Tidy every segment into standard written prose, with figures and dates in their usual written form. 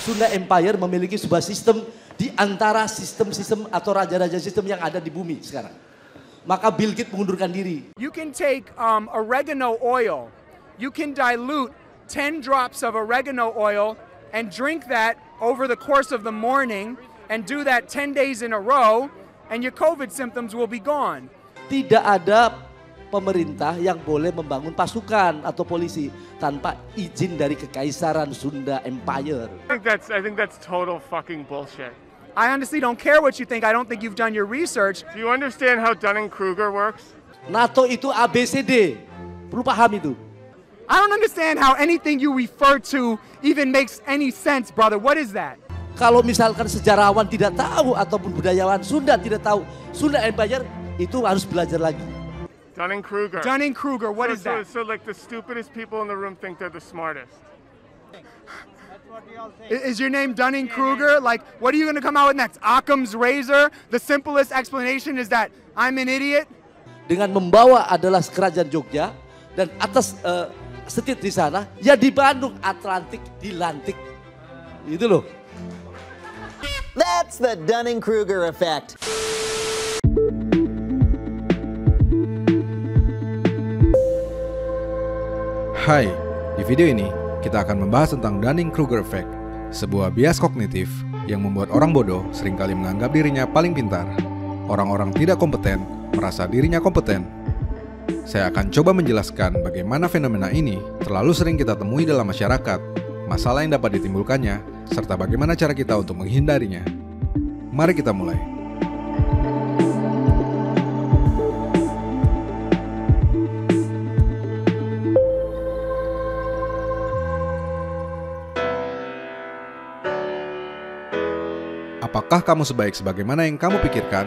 Sunda Empire memiliki sebuah sistem di antara sistem-sistem atau raja-raja sistem yang ada di bumi sekarang. Maka Bill Gates mengundurkan diri. You can take oregano oil. You can dilute 10 drops of oregano oil and drink that over the course of the morning and do that 10 days in a row and your COVID symptoms will be gone. Tidak ada pemerintah yang boleh membangun pasukan atau polisi tanpa izin dari Kekaisaran Sunda Empire. I think that's total fucking bullshit. I honestly don't care what you think. I don't think you've done your research. Do you understand how Dunning-Kruger works? NATO itu ABCD. Perlu paham itu. I don't understand how anything you refer to even makes any sense, brother. What is that? Kalau misalkan sejarawan tidak tahu ataupun budayawan Sunda tidak tahu Sunda Empire, itu harus belajar lagi. Dunning-Kruger. Dunning-Kruger, what is that? So like the stupidest people in the room think they're the smartest. Is your name Dunning-Kruger? Like, what are you going to come out with next? Occam's razor? The simplest explanation is that I'm an idiot? Dengan membawa adalah kerajaan Jogja dan atas setit di sana, ya di Bandung Atlantik dilantik. Itu loh. That's the Dunning-Kruger effect. Hai, di video ini kita akan membahas tentang Dunning-Kruger effect, sebuah bias kognitif yang membuat orang bodoh seringkali menganggap dirinya paling pintar. Orang-orang tidak kompeten merasa dirinya kompeten. Saya akan coba menjelaskan bagaimana fenomena ini terlalu sering kita temui dalam masyarakat, masalah yang dapat ditimbulkannya, serta bagaimana cara kita untuk menghindarinya. Mari kita mulai. Apakah kamu sebaik sebagaimana yang kamu pikirkan?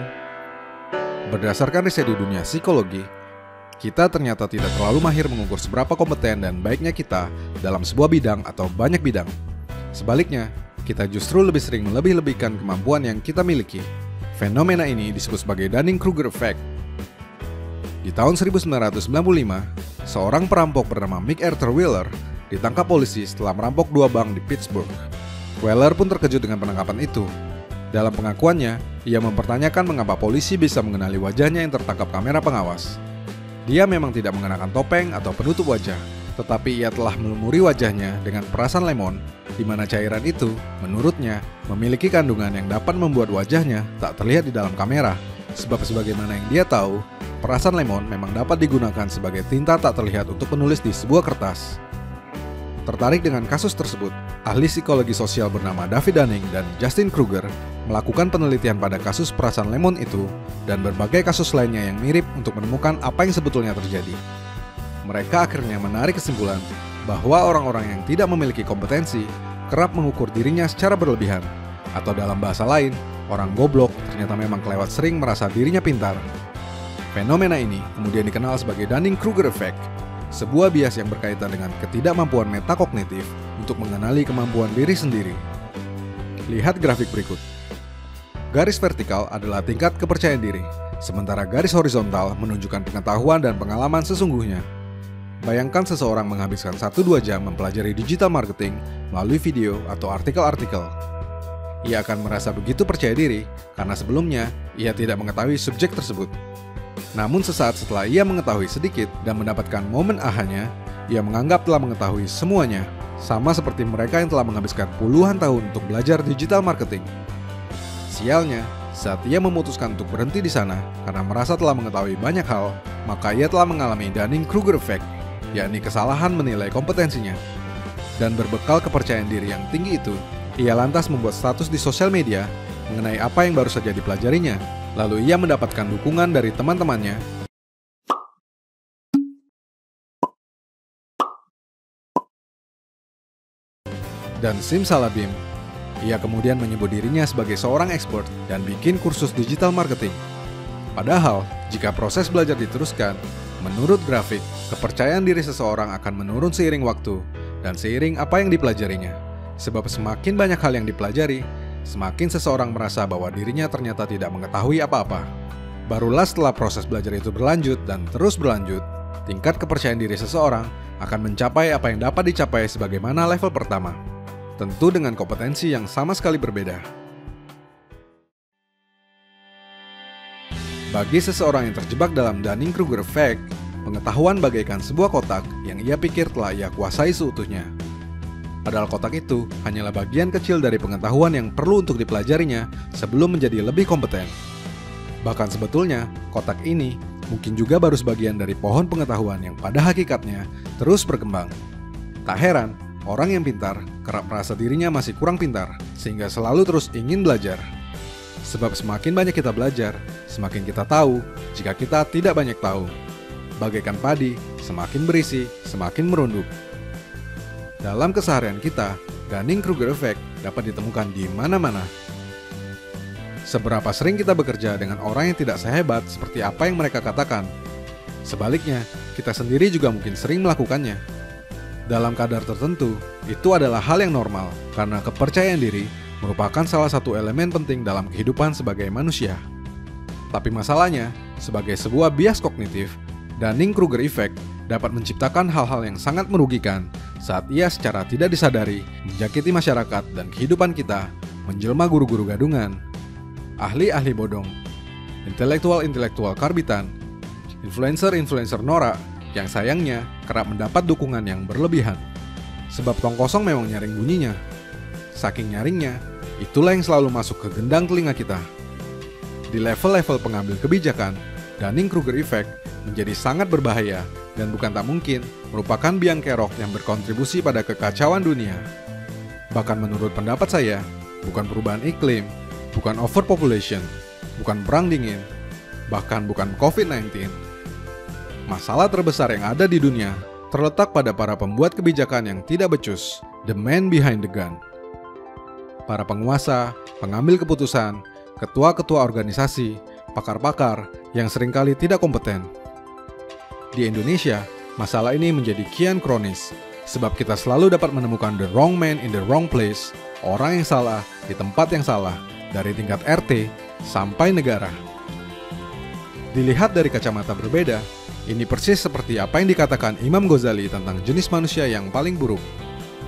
Berdasarkan riset di dunia psikologi, kita ternyata tidak terlalu mahir mengukur seberapa kompeten dan baiknya kita dalam sebuah bidang atau banyak bidang. Sebaliknya, kita justru lebih sering melebih-lebihkan kemampuan yang kita miliki. Fenomena ini disebut sebagai Dunning-Kruger effect. Di tahun 1995, seorang perampok bernama Mick Arthur Wheeler ditangkap polisi setelah merampok 2 bank di Pittsburgh. Wheeler pun terkejut dengan penangkapan itu. Dalam pengakuannya, ia mempertanyakan mengapa polisi bisa mengenali wajahnya yang tertangkap kamera pengawas. Dia memang tidak mengenakan topeng atau penutup wajah, tetapi ia telah melumuri wajahnya dengan perasan lemon, di mana cairan itu, menurutnya, memiliki kandungan yang dapat membuat wajahnya tak terlihat di dalam kamera. Sebab sebagaimana yang dia tahu, perasan lemon memang dapat digunakan sebagai tinta tak terlihat untuk menulis di sebuah kertas. Tertarik dengan kasus tersebut, ahli psikologi sosial bernama David Dunning dan Justin Kruger melakukan penelitian pada kasus perasan lemon itu dan berbagai kasus lainnya yang mirip untuk menemukan apa yang sebetulnya terjadi. Mereka akhirnya menarik kesimpulan bahwa orang-orang yang tidak memiliki kompetensi kerap mengukur dirinya secara berlebihan, atau dalam bahasa lain, orang goblok ternyata memang kelewat sering merasa dirinya pintar. Fenomena ini kemudian dikenal sebagai Dunning-Kruger effect, sebuah bias yang berkaitan dengan ketidakmampuan metakognitif untuk mengenali kemampuan diri sendiri. Lihat grafik berikut. Garis vertikal adalah tingkat kepercayaan diri, sementara garis horizontal menunjukkan pengetahuan dan pengalaman sesungguhnya. Bayangkan seseorang menghabiskan 1-2 jam mempelajari digital marketing melalui video atau artikel-artikel. Ia akan merasa begitu percaya diri karena sebelumnya ia tidak mengetahui subjek tersebut. Namun sesaat setelah ia mengetahui sedikit dan mendapatkan momen ahanya, ia menganggap telah mengetahui semuanya, sama seperti mereka yang telah menghabiskan puluhan tahun untuk belajar digital marketing. Sialnya, saat ia memutuskan untuk berhenti di sana karena merasa telah mengetahui banyak hal, maka ia telah mengalami Dunning-Kruger effect, yakni kesalahan menilai kompetensinya. Dan berbekal kepercayaan diri yang tinggi itu, ia lantas membuat status di sosial media mengenai apa yang baru saja dipelajarinya. Lalu ia mendapatkan dukungan dari teman-temannya. Dan simsalabim, ia kemudian menyebut dirinya sebagai seorang expert dan bikin kursus digital marketing. Padahal, jika proses belajar diteruskan, menurut grafik, kepercayaan diri seseorang akan menurun seiring waktu dan seiring apa yang dipelajarinya. Sebab semakin banyak hal yang dipelajari, semakin seseorang merasa bahwa dirinya ternyata tidak mengetahui apa-apa. Barulah setelah proses belajar itu berlanjut dan terus berlanjut, tingkat kepercayaan diri seseorang akan mencapai apa yang dapat dicapai sebagaimana level pertama. tentu dengan kompetensi yang sama sekali berbeda. Bagi seseorang yang terjebak dalam Dunning-Kruger Effect, pengetahuan bagaikan sebuah kotak yang ia pikir telah ia kuasai seutuhnya. Padahal kotak itu hanyalah bagian kecil dari pengetahuan yang perlu untuk dipelajarinya sebelum menjadi lebih kompeten. Bahkan sebetulnya, kotak ini mungkin juga baru sebagian dari pohon pengetahuan yang pada hakikatnya terus berkembang. Tak heran, orang yang pintar kerap merasa dirinya masih kurang pintar, sehingga selalu terus ingin belajar. Sebab semakin banyak kita belajar, semakin kita tahu jika kita tidak banyak tahu. Bagaikan padi, semakin berisi, semakin merunduk. Dalam keseharian kita, Dunning-Kruger Effect dapat ditemukan di mana-mana. Seberapa sering kita bekerja dengan orang yang tidak sehebat seperti apa yang mereka katakan. Sebaliknya, kita sendiri juga mungkin sering melakukannya. Dalam kadar tertentu, itu adalah hal yang normal karena kepercayaan diri merupakan salah satu elemen penting dalam kehidupan sebagai manusia. Tapi masalahnya, sebagai sebuah bias kognitif, Dunning-Kruger Effect dapat menciptakan hal-hal yang sangat merugikan saat ia secara tidak disadari menjakiti masyarakat dan kehidupan kita, menjelma guru-guru gadungan, ahli-ahli bodong, intelektual-intelektual karbitan, influencer-influencer norak yang sayangnya kerap mendapat dukungan yang berlebihan. Sebab tong kosong memang nyaring bunyinya. Saking nyaringnya, itulah yang selalu masuk ke gendang telinga kita. Di level-level pengambil kebijakan, Dunning-Kruger Effect menjadi sangat berbahaya dan bukan tak mungkin merupakan biang kerok yang berkontribusi pada kekacauan dunia. Bahkan menurut pendapat saya, bukan perubahan iklim, bukan overpopulation, bukan perang dingin, bahkan bukan COVID-19. Masalah terbesar yang ada di dunia terletak pada para pembuat kebijakan yang tidak becus, the man behind the gun. Para penguasa, pengambil keputusan, ketua-ketua organisasi, pakar-pakar yang seringkali tidak kompeten. Di Indonesia, masalah ini menjadi kian kronis, sebab kita selalu dapat menemukan the wrong man in the wrong place, orang yang salah di tempat yang salah, dari tingkat RT sampai negara. Dilihat dari kacamata berbeda, ini persis seperti apa yang dikatakan Imam Ghazali tentang jenis manusia yang paling buruk,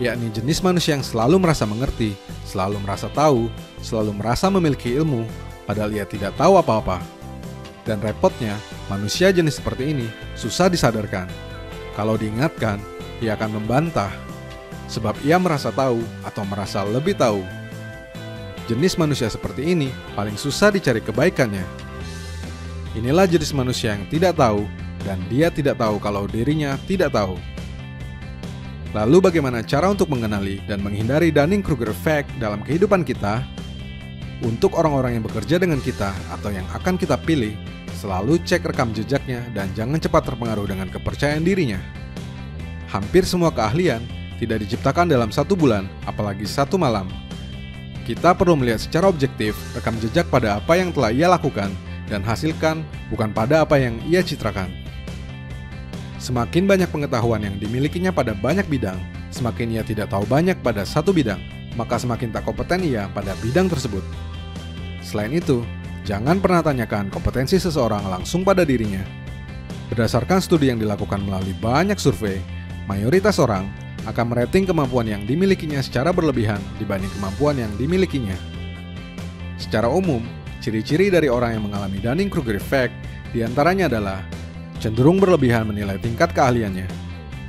yakni jenis manusia yang selalu merasa mengerti, selalu merasa tahu, selalu merasa memiliki ilmu, padahal ia tidak tahu apa-apa. Dan repotnya, manusia jenis seperti ini susah disadarkan. Kalau diingatkan, ia akan membantah, sebab ia merasa tahu atau merasa lebih tahu. Jenis manusia seperti ini paling susah dicari kebaikannya. Inilah jenis manusia yang tidak tahu, dan dia tidak tahu kalau dirinya tidak tahu. Lalu bagaimana cara untuk mengenali dan menghindari Dunning-Kruger Effect dalam kehidupan kita? Untuk orang-orang yang bekerja dengan kita atau yang akan kita pilih, selalu cek rekam jejaknya dan jangan cepat terpengaruh dengan kepercayaan dirinya. Hampir semua keahlian tidak diciptakan dalam 1 bulan, apalagi 1 malam. Kita perlu melihat secara objektif rekam jejak pada apa yang telah ia lakukan dan hasilkan, bukan pada apa yang ia citrakan. Semakin banyak pengetahuan yang dimilikinya pada banyak bidang, semakin ia tidak tahu banyak pada 1 bidang, maka semakin tak kompeten ia pada bidang tersebut. Selain itu, jangan pernah tanyakan kompetensi seseorang langsung pada dirinya. Berdasarkan studi yang dilakukan melalui banyak survei, mayoritas orang akan merating kemampuan yang dimilikinya secara berlebihan dibanding kemampuan yang dimilikinya. Secara umum, ciri-ciri dari orang yang mengalami Dunning-Kruger Effect diantaranya adalah cenderung berlebihan menilai tingkat keahliannya,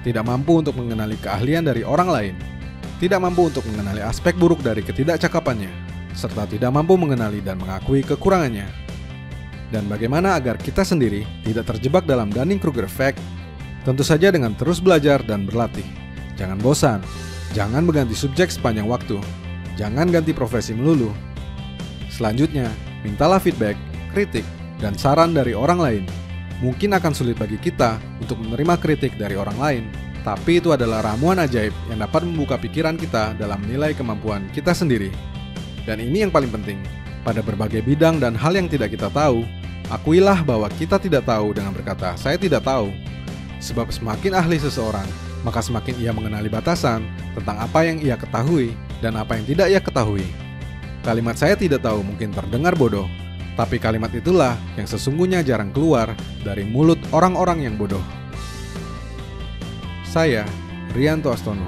tidak mampu untuk mengenali keahlian dari orang lain, tidak mampu untuk mengenali aspek buruk dari ketidakcakapannya, serta tidak mampu mengenali dan mengakui kekurangannya. Dan bagaimana agar kita sendiri tidak terjebak dalam Dunning-Kruger Effect? Tentu saja dengan terus belajar dan berlatih. Jangan bosan, jangan berganti subjek sepanjang waktu, jangan ganti profesi melulu. Selanjutnya, mintalah feedback, kritik, dan saran dari orang lain. Mungkin akan sulit bagi kita untuk menerima kritik dari orang lain, tapi itu adalah ramuan ajaib yang dapat membuka pikiran kita dalam menilai kemampuan kita sendiri. Dan ini yang paling penting, pada berbagai bidang dan hal yang tidak kita tahu, akuilah bahwa kita tidak tahu dengan berkata, "Saya tidak tahu." Sebab semakin ahli seseorang, maka semakin ia mengenali batasan tentang apa yang ia ketahui dan apa yang tidak ia ketahui. Kalimat "saya tidak tahu" mungkin terdengar bodoh, tapi kalimat itulah yang sesungguhnya jarang keluar dari mulut orang-orang yang bodoh. Saya, Rianto Astono.